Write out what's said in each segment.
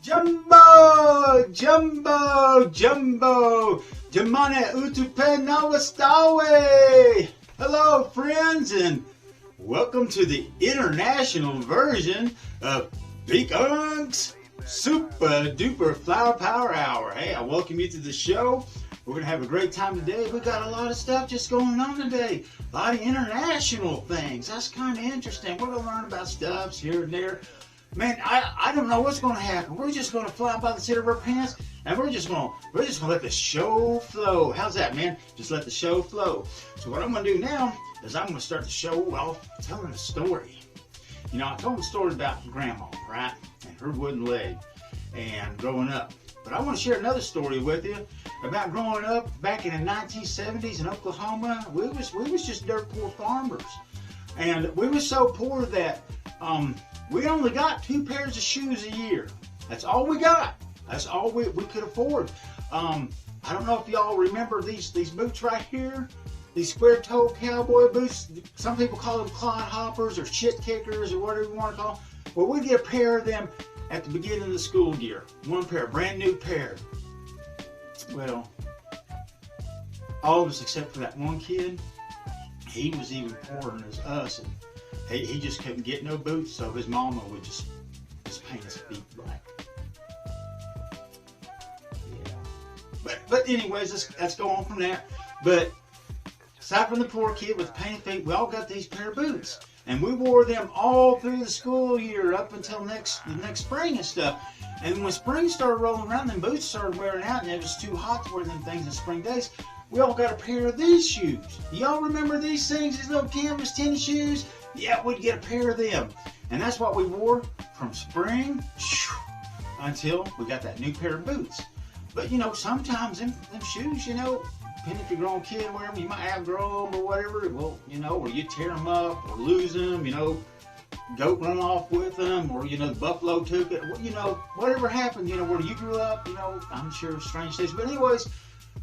Jumbo, Jumbo, Jumbo, Jamane Utupe Nawastawe. Hello, friends, and welcome to the international version of Big Unc's Super Duper Flower Power Hour. Hey, I welcome you to the show. We're going to have a great time today. We got a lot of stuff just going on today. A lot of international things. That's kind of interesting. We're going to learn about stuffs here and there. Man, I don't know what's going to happen. We're just going to fly by the seat of our pants, and we're just going to let the show flow. How's that, man? Just let the show flow. So what I'm going to do now is I'm going to start the show off telling a story. You know, I told a story about Grandma, right, and her wooden leg, and growing up. But I want to share another story with you about growing up back in the 1970s in Oklahoma. We was just dirt poor farmers, and we were so poor that we only got 2 pairs of shoes a year. That's all we got. That's all we could afford. I don't know if y'all remember these boots right here, these square-toe cowboy boots. Some people call them clodhoppers or shit kickers or whatever you want to call them. Well, we get a pair of them at the beginning of the school year. 1 pair, brand new pair. Well, all of us except for that one kid, he was even poorer than us, and he just couldn't get no boots, so his mama would just paint his feet black. Yeah. But anyways, let's go on from that. But aside from the poor kid with painted feet, we all got these pair of boots. And we wore them all through the school year up until the next spring and stuff. And when spring started rolling around, them boots started wearing out, and it was too hot to wear them things in spring days. We all got a pair of these shoes. Y'all remember these things, these little canvas tennis shoes? Yeah, we'd get a pair of them. And that's what we wore from spring until we got that new pair of boots. But, you know, sometimes them shoes, you know, depending if you're a grown kid or whatever, you might outgrow them or whatever. Well, you know, or you tear them up or lose them, you know, goat run off with them, or, you know, the buffalo took it. You know, whatever happened, you know, where you grew up, you know, I'm sure strange things. But anyways,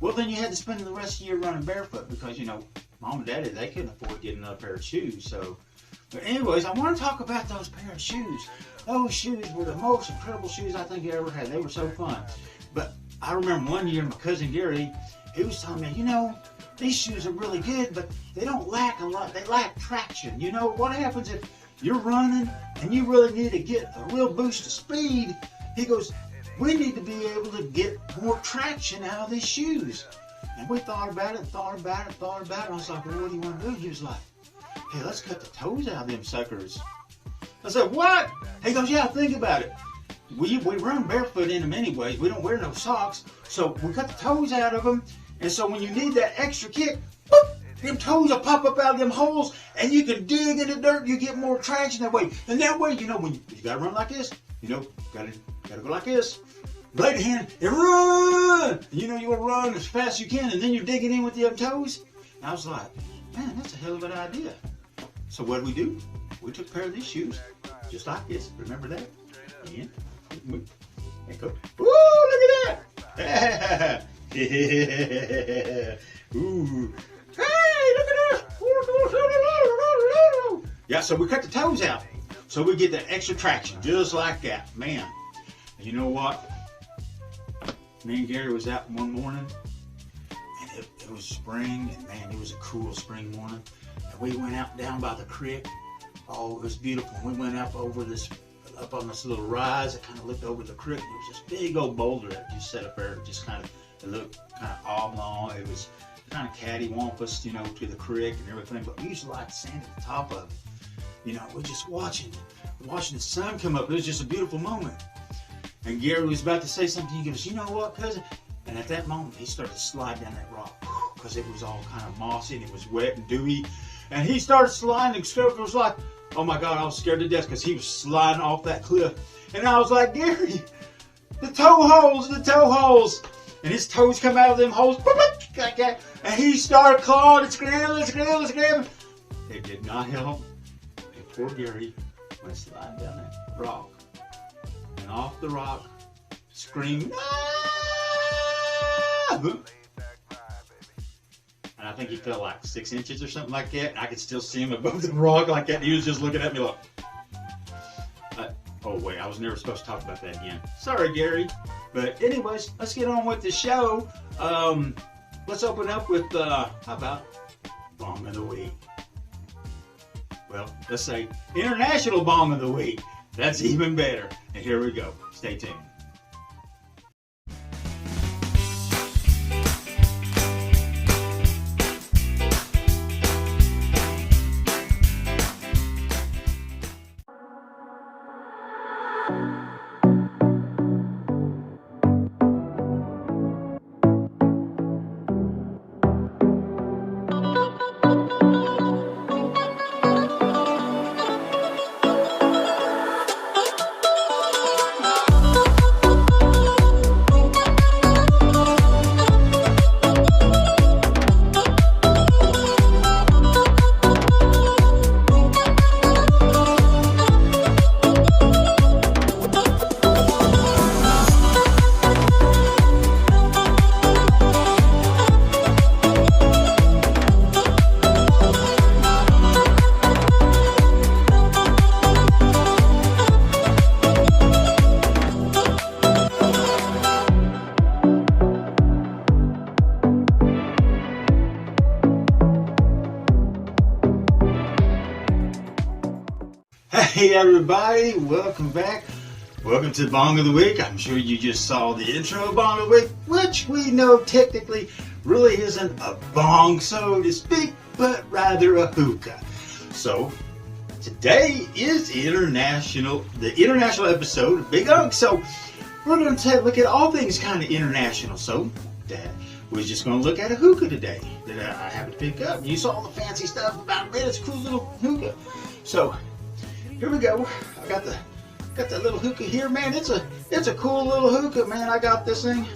well, then you had to spend the rest of the year running barefoot because, you know, mom and daddy, they couldn't afford getting another pair of shoes. So, but anyways, I want to talk about those pair of shoes. Those shoes were the most incredible shoes I think I ever had. They were so fun. But I remember one year, my cousin Gary, he was telling me, you know, these shoes are really good, but they don't lack a lot. They lack traction. You know, what happens if you're running and you really need to get a real boost of speed? He goes, we need to be able to get more traction out of these shoes. And we thought about it. I was like, well, what do you want to do? He was like, hey, let's cut the toes out of them suckers. I said, what? He goes, yeah, think about it. We run barefoot in them anyways. We don't wear no socks. So we cut the toes out of them. And so when you need that extra kick, boop, them toes will pop up out of them holes, and you can dig in the dirt. You get more traction that way. And that way, you know, when you gotta run like this, you know, gotta go like this. Blade hand and run. You know, you want to run as fast as you can, and then you're digging in with the other toes. And I was like, man, that's a hell of an idea. So what did we do? We took a pair of these shoes, just like this. Remember that? And move. And go. Ooh, look at that! Ooh. Hey, look at this! Yeah, so we cut the toes out, so we get that extra traction, just like that, man. And you know what? Me and Gary was out one morning, and it was spring, and man, it was a cool spring morning. And we went out down by the creek. Oh, it was beautiful. We went up on this little rise that kind of looked over the creek. There was this big old boulder that just set up there. It looked kind of oblong. It was kind of cattywampus, you know, to the creek and everything. But we used to like stand at the top of it. You know, we're just watching the sun come up. It was just a beautiful moment. And Gary was about to say something. He goes, you know what, cousin? And at that moment, he started to slide down that rock because it was all kind of mossy and it was wet and dewy. And he started sliding, and Scofield was like, oh my God, I was scared to death because he was sliding off that cliff. And I was like, Gary, the toe holes. And his toes come out of them holes. And he started clawing and scrambling. It did not help. And poor Gary went sliding down that rock. And off the rock, screaming, ah! And I think he fell like 6 inches or something like that. And I could still see him above the rock like that. He was just looking at me like, oh away. I was never supposed to talk about that again. Sorry, Gary. But anyways, let's get on with the show. Let's open up with, how about Bong of the Week? Well, let's say International Bong of the Week. That's even better. And here we go. Stay tuned. Hey everybody, welcome back. Welcome to Bong of the Week. I'm sure you just saw the intro of Bong of the Week, which we know technically really isn't a bong, so to speak, but rather a hookah. So today is the international episode of Big Unc. So we're going to look at all things kind of international. So we're just going to look at a hookah today that I happened to pick up. You saw the fancy stuff about it. It's a cool little hookah. So here we go. I got that little hookah here, man. It's a cool little hookah, man. I got this thing.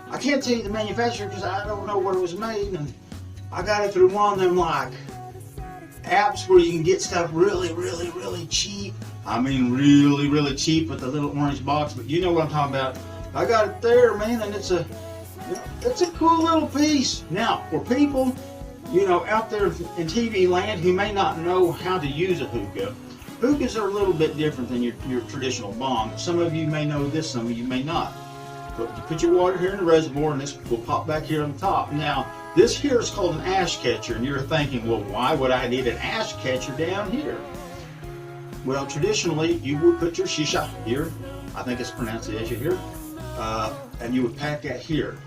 I can't tell you the manufacturer because I don't know where it was made, and I got it through one of them like apps where you can get stuff really, really, really cheap. I mean, really, really cheap with the little orange box. But you know what I'm talking about. I got it there, man, and it's a cool little piece. Now, for people, out there in TV land who may not know how to use a hookah. Hookahs are a little bit different than your traditional bong. Some of you may know this, some of you may not. But you put your water here in the reservoir and this will pop back here on the top. Now, this here is called an ash catcher, and you're thinking, well, why would I need an ash catcher down here? Well, traditionally, you would put your shisha here. I think it's pronounced shisha here. And you would pack that here.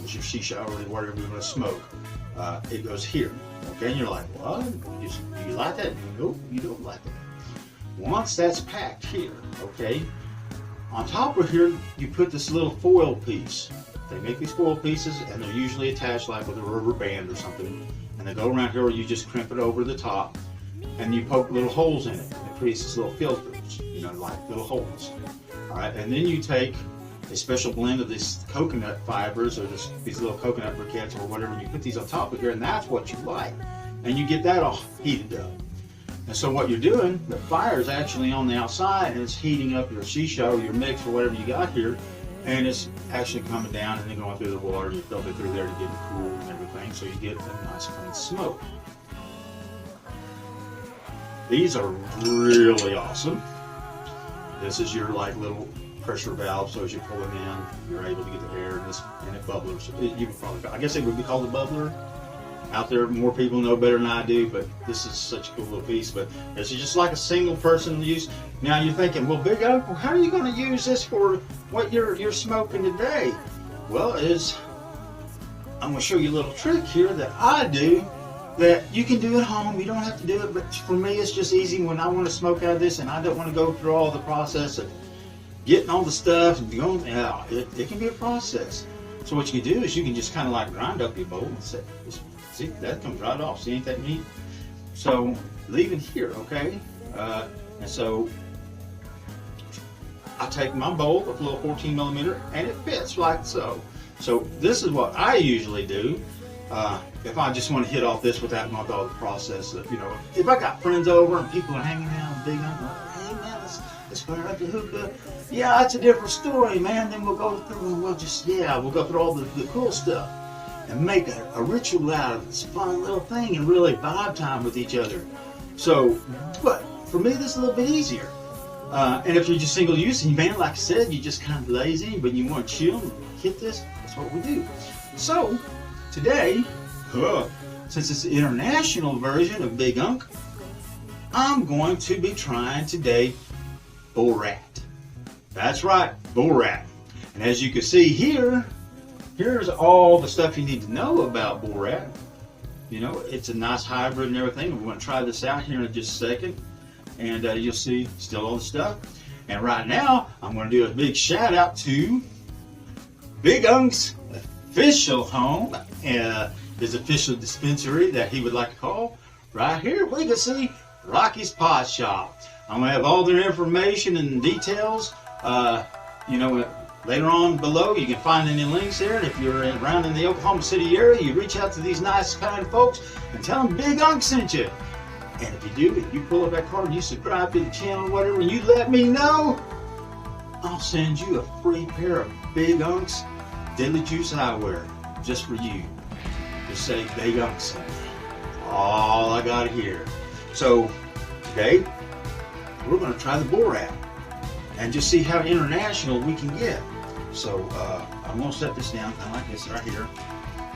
It's your shisha or whatever you want to smoke. It goes here. Okay, and you're like, what? Do you like that? No, you don't like that. Once that's packed here, okay, on top of here, you put this little foil piece. They make these foil pieces, and they're usually attached like with a rubber band or something. And they go around here where you just crimp it over the top, and you poke little holes in it. And it creates these little filters, like little holes. All right, and then you take a special blend of these coconut fibers or these little coconut briquettes or whatever, and you put these on top of here, and that's what you like. And you get that all heated up. And so what you're doing, the fire is actually on the outside and it's heating up your shisha or your mix or whatever you got here, and it's actually coming down and then going through the water. You dump it through there to get it cool and everything, so you get a nice clean smoke. These are really awesome. This is your little pressure valve, so as you pull it in, you're able to get the air and it bubblers. I guess it would be called a bubbler. Out there, more people know better than I do, but this is such a cool little piece. But this is just like a single person use. Now you're thinking, well, Big Unc, how are you going to use this for what you're smoking today? Well, I'm going to show you a little trick here that I do that you can do at home. You don't have to do it, but for me, it's just easy when I want to smoke out of this and I don't want to go through all the process of getting all the stuff and going out. It can be a process. So what you can do is you can just kind of grind up your bowl and say, see, that comes right off. See, ain't that neat? So leave it here, okay? And so I take my bowl with a little 14 millimeter and it fits like so. So this is what I usually do. If I just want to hit off this without going through all the process, if I got friends over and people are hanging out and Big Unc, hey man, let's fire up the hookah. Yeah, that's a different story, man. Then we'll go through and we'll go through all the cool stuff and make a ritual out of this fun little thing and really vibe time with each other. So, but for me, this is a little bit easier. And if you're just single use, and man, like I said, you just kind of lazy, but you want to chill and hit this, that's what we do. So today, since it's the international version of Big Unc, I'm going to be trying today bull rat. That's right, bull rat. And as you can see here, here's all the stuff you need to know about bull rat. You know, it's a nice hybrid and everything. We're going to try this out here in just a second. And you'll see still all the stuff. And right now, I'm going to do a big shout out to Big Unc's official home, his official dispensary that he would like to call. Right here, we can see Rocky's Pot Shop. I'm going to have all their information and details, later on below. You can find any links there. And if you're around in the Oklahoma City area, you reach out to these nice, kind folks and tell them Big Unc sent you. And if you do, if you pull up that card and you subscribe to the channel or whatever, and you let me know, I'll send you a free pair of Big Unc's Deadly Juice eyewear just for you. Just say Big Unc sent me. All I got here. So today, we're going to try the bull rat and just see how international we can get. So I'm going to set this down kind of like this right here.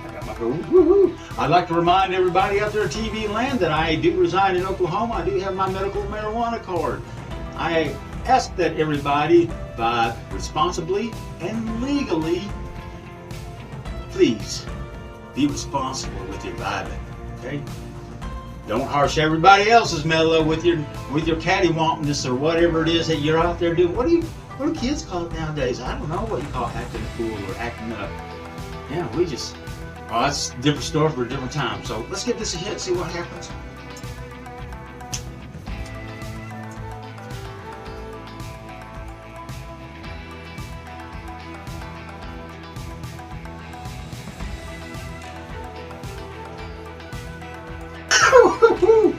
I got my woohoo. I'd like to remind everybody out there in TV land that I do reside in Oklahoma. I do have my medical marijuana card. I ask that everybody buy responsibly and legally. Please be responsible with your vibing, okay? Don't harsh everybody else's mellow with your cattywampness or whatever it is that you're out there doing. What do kids call it nowadays? I don't know what you call acting a fool or acting up. Yeah, that's a different story for a different time. So let's give this a hit, see what happens.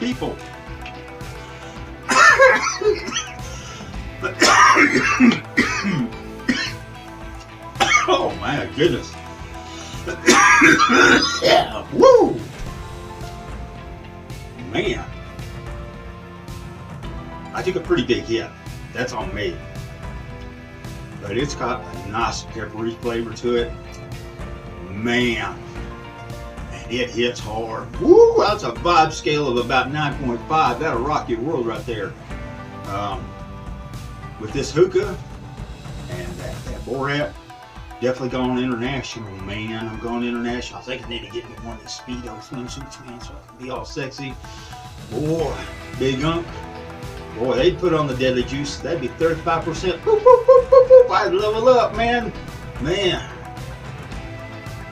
People. Oh my goodness. Yeah. Woo! Man. I took a pretty big hit. That's on me. But it's got a nice peppery flavor to it. Man. And it hits hard. Woo! That's a vibe scale of about 9.5. That'll rock your world right there. With this hookah and that bull rat. Definitely going international, man. I'm going international. I think I need to get me one of these Speedo swimsuits, man, so I can be all sexy. Boy, Big Unc. Boy, they'd put on the Deadly Juice. That'd be 35%. Boop, boop, boop, boop, boop. I'd level up, man. Man.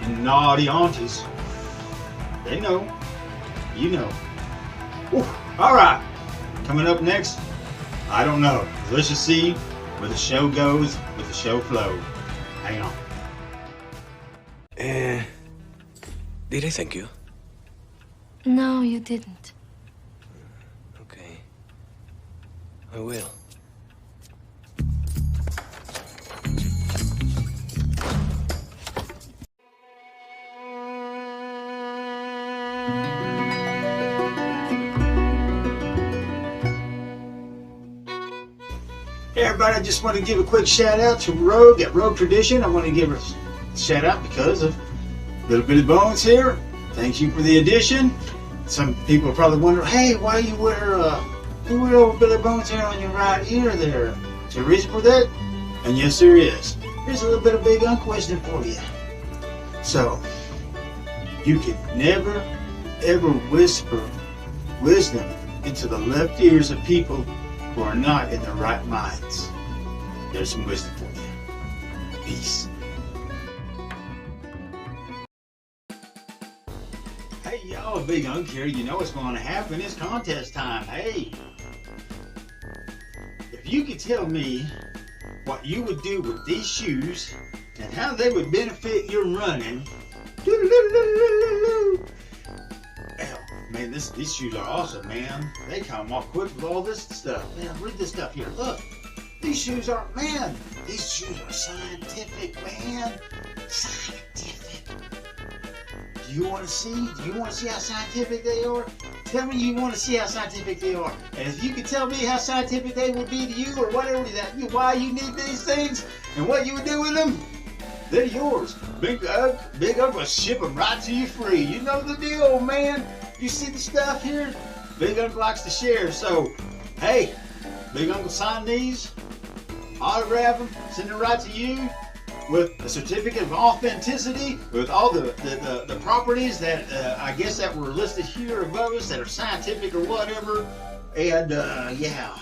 And naughty aunties. They know. You know. Whew. All right. Coming up next, I don't know. Let's just see where the show goes with the show flow. Hang on. Did I thank you? No, you didn't. Okay. I will. Hey everybody, I just want to give a quick shout out to Rogue at Rogue Tradition. I want to give a shout out because of Little Bitty Bones here. Thank you for the addition. Some people are probably wondering, hey, why you wear Little Billy Bones hair on your right ear there? Is there a reason for that? And yes, there is. Here's a little bit of Big Unc wisdom for you. So, you can never, ever whisper wisdom into the left ears of people who are not in their right minds. There's some wisdom for you. Peace. Hey y'all, Big Unc here. You know what's going to happen. It's contest time. Hey, if you could tell me what you would do with these shoes and how they would benefit your running. Man, these shoes are awesome, man. They come off quick with all this stuff. Man, read this stuff here. Look, these shoes are scientific, man. Scientific. Do you want to see how scientific they are? Tell me you want to see how scientific they are. And if you could tell me how scientific they would be to you or whatever, why you need these things and what you would do with them, they're yours. Big Unc will ship them right to you free. You know the deal, man. You see the stuff here? Big Unc likes to share. So, hey, Big Unc will sign these, autograph them, send them right to you with a certificate of authenticity, with all the properties that I guess that were listed here above us that are scientific or whatever. And yeah,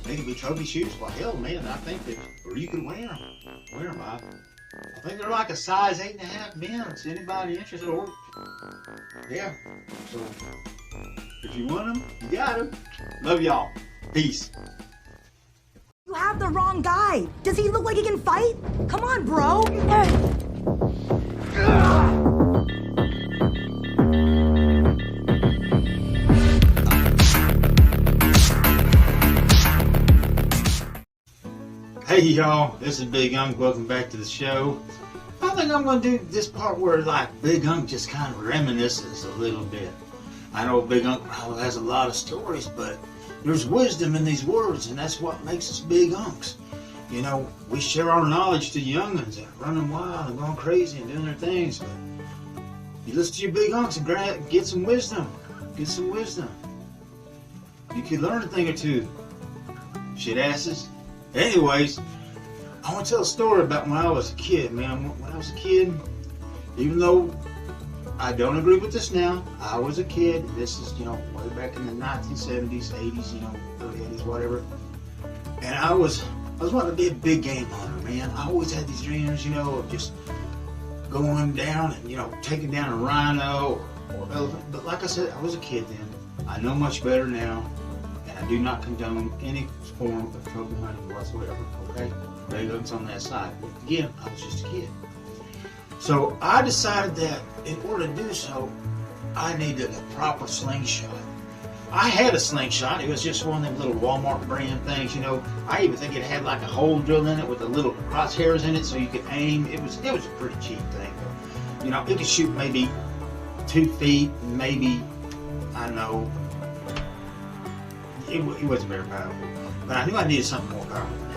they can be trophy shoes. Well, hell, man, I think that, or you can wear them. I think they're like a size 8.5 men's. Anybody interested? Or yeah. So if you want them, you got them. Love y'all. Peace. You have the wrong guy. Does he look like he can fight? Come on, bro. Hey y'all, this is Big Unc. Welcome back to the show. I think I'm going to do this part where like Big Unc just kind of reminisces a little bit. I know Big Unc probably has a lot of stories, but there's wisdom in these words, and that's what makes us Big Uncs. You know, we share our knowledge to young'uns that are running wild and going crazy and doing their things, but you listen to your Big Uncs and get some wisdom. Get some wisdom. You could learn a thing or two. Shit asses. Anyways, I want to tell a story about when I was a kid, man. When I was a kid, even though I don't agree with this now, I was a kid. This is, you know, way back in the 1970s, 80s, you know, early 80s, whatever. And I was wanting to be a big game hunter, man. I always had these dreams, you know, of just going down and, you know, taking down a rhino or elephant. But like I said, I was a kid then. I know much better now, and I do not condone any form of trophy hunting whatsoever, okay? Big Unc's on that side. But again, I was just a kid. So I decided that in order to do so, I needed a proper slingshot. I had a slingshot. It was just one of them little Walmart brand things, you know. I even think it had like a hole drilled in it with the little crosshairs in it so you could aim. It was a pretty cheap thing. But, you know, it could shoot maybe 2 feet, maybe, I don't know. It wasn't very powerful. But I knew I needed something more powerful than that.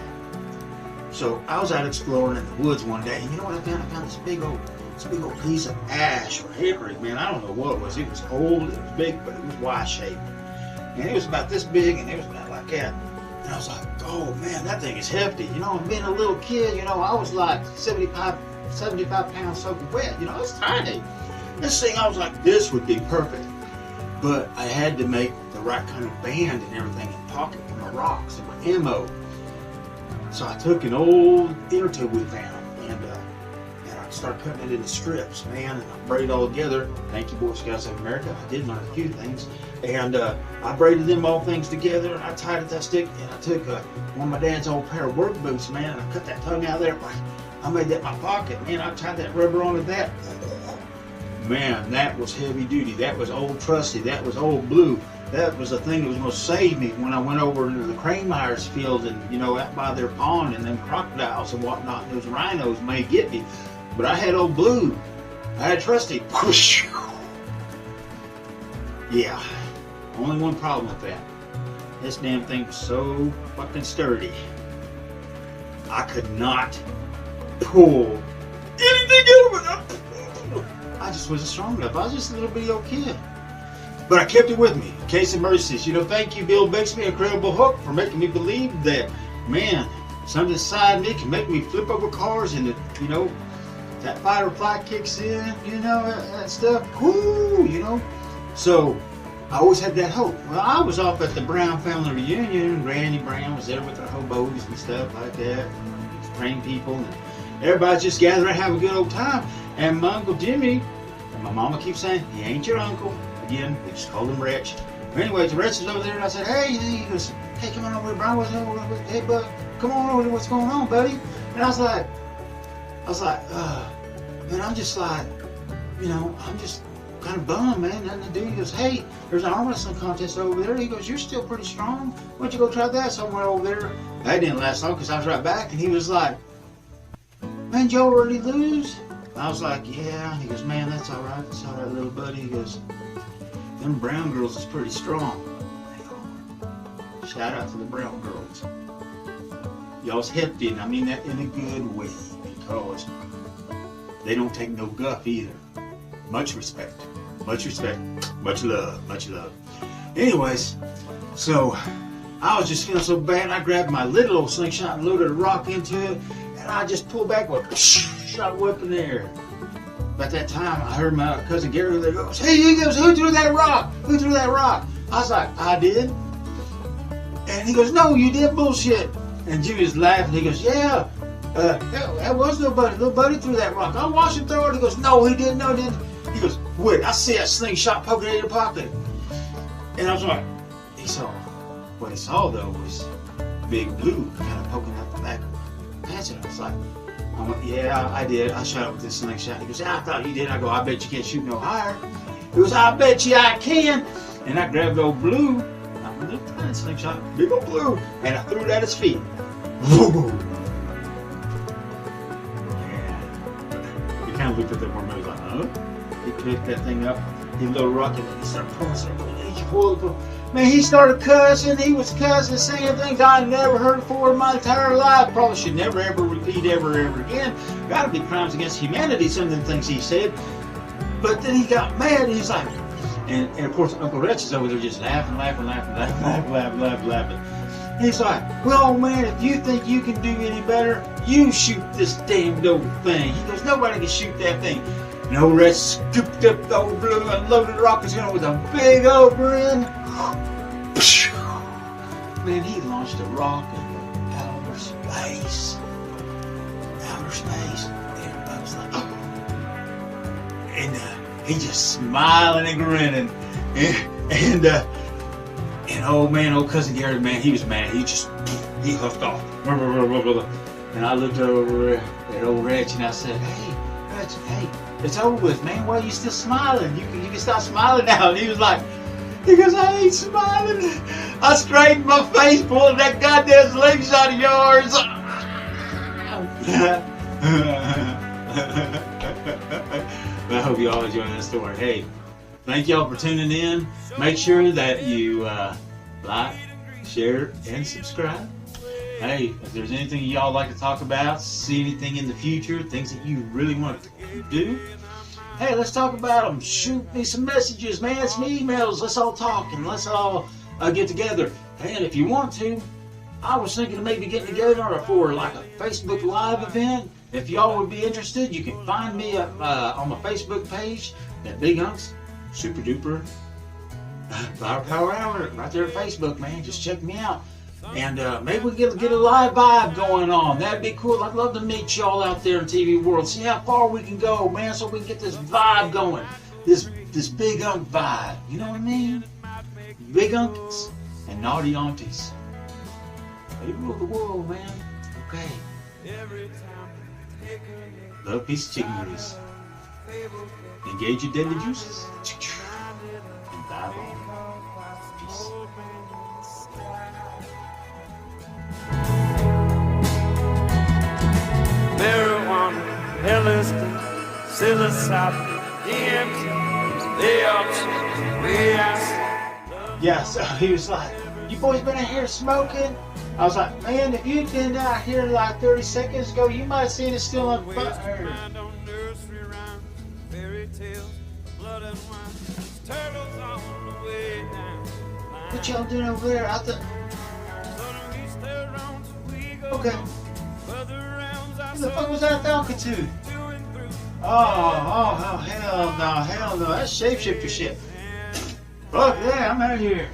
So I was out exploring in the woods one day, and you know what I found? I found this big old piece of ash or hickory, man. I don't know what it was. It was old, it was big, but it was Y-shaped. And it was about this big, and it was about like that. And I was like, oh man, that thing is hefty. You know, and being a little kid, you know, I was like 75 pounds soaking wet. You know, I was tiny. This thing, I was like, this would be perfect. But I had to make the right kind of band and everything in pocket for my rocks and my ammo. So I took an old inner tube we found, and I started cutting it into strips, man, and I braided it all together. Thank you, Boy Scouts of America. I did learn a few things. And I braided them all things together, and I tied it to that stick, and I took one of my dad's old pair of work boots, man, and I cut that tongue out of there. I made that my pocket, man. I tied that rubber onto that. Man, that was heavy duty. That was old trusty. That was old blue. That was the thing that was going to save me when I went over into the Cranemeyer's field and, you know, out by their pond and them crocodiles and whatnot. Those rhinos may get me. But I had old blue. I had trusty. Yeah. Only one problem with that. This damn thing was so fucking sturdy. I could not pull anything out of it. I just wasn't strong enough. I was just a little bitty old kid. But I kept it with me, in case of mercies. You know, thank you, Bill Bixby, Incredible Hook, for making me believe that, man, something inside me can make me flip over cars and, you know, that fight or flight kicks in, you know, that stuff. Whoo, you know. So I always had that hope. Well, I was off at the Brown family reunion. Granny Brown was there with her hobos and stuff like that, praying people. And everybody's just gathering and having a good old time. And my Uncle Jimmy, and my mama keeps saying, he ain't your uncle. Again, we just called him Wretch. Anyways, the Wretch was over there, and I said, hey, he goes, hey, come on over here, Brian. Hey, bud, come on over here. What's going on, buddy? And I was like, man, I'm just like, you know, I'm just kind of bummed, man. Nothing to do. He goes, hey, there's an arm wrestling contest over there. He goes, you're still pretty strong. Why don't you go try that somewhere over there? That didn't last long because I was right back, and he was like, man, did you already lose? I was like, yeah. He goes, man, that's all right. That's all right, little buddy. He goes, them brown girls is pretty strong. Shout out to the brown girls. Y'all's hefty, and I mean that in a good way, because they don't take no guff either. Much respect, much love, much love. Anyways, so I was just feeling so bad, I grabbed my little old slingshot and loaded a rock into it, and I just pulled back with shot a weapon there. About that time, I heard my cousin Gary there goes, "Hey," he goes, "who threw that rock? Who threw that rock?" I was like, "I did." And he goes, "No, you did, bullshit." And Jimmy was laughing. He goes, "Yeah, that was nobody. Nobody threw that rock. I watched him throw it." He goes, "No, he didn't. No, he didn't." He goes, "Wait, I see that slingshot poking in your pocket." And I was like, what he saw though was Big Blue kind of poking out the back of my pants. And I was like, "Yeah, I did. I shot it with this slingshot." He goes, "I thought you did." I go, "I bet you can't shoot no higher." He goes, "I bet you I can." And I grabbed old Blue, not a little tiny slingshot, big old Blue, and I threw it at his feet. Woo! Yeah. He kind of looked at that one and was like, "Huh?" He picked that thing up, he little rock, and he started pulling. Man, he started cussing. He was cussing, saying things I never heard before in my entire life. Probably should never ever repeat ever again. Got to be crimes against humanity, some of the things he said. But then he got mad, and he's like, and of course Uncle Rex is over there just laughing. And he's like, "Well, man, if you think you can do any better, you shoot this damned old thing." He goes, "Nobody can shoot that thing." And old Rex scooped up the old Blue and loaded the rockets in with a big old grin. Man, he launched a rock into outer space. And I was like, "Oh." And he just smiling and grinning. And old cousin Gary, man, he was mad. He huffed off. And I looked over at old Rex and I said, "Hey, Rex, hey, it's over with, man. Why are you still smiling? You can stop smiling now." And he goes, "I ain't smiling. I straightened my face pulling that goddamn slingshot of yours." I hope you all enjoyed that story. Hey, thank y'all for tuning in. Make sure that you like, share, and subscribe. Hey, if there's anything y'all like to talk about, see anything in the future, things that you really want to do, hey, let's talk about them. Shoot me some messages, man, some emails. Let's all talk and let's all get together. And if you want to, I was thinking of maybe getting together for like a Facebook Live event. If y'all would be interested, you can find me on my Facebook page, that Big Unc's Super Duper Power Hour, right there at Facebook, man. Just check me out. And maybe we can get a live vibe going on. That'd be cool. I'd love to meet y'all out there in TV world. See how far we can go, man, so we can get this vibe going. This Big Unc vibe. You know what I mean? Big Uncs and naughty aunties. They rule the world, man. Okay. Love, peace, chicken grease. Engage your deadly juices. And vibe on. Peace. Marijuana, LSD, psilocybin, DMT, they all change way I see. Yeah, so he was like, "You boys been out here smoking?" I was like, "Man, if you'd been out here like 30 seconds ago, you might have seen it still on fire." What y'all doing over there? Okay. Who the fuck was that talking to? Oh, hell no. That's shapeshifter shit. Fuck yeah, I'm out of here.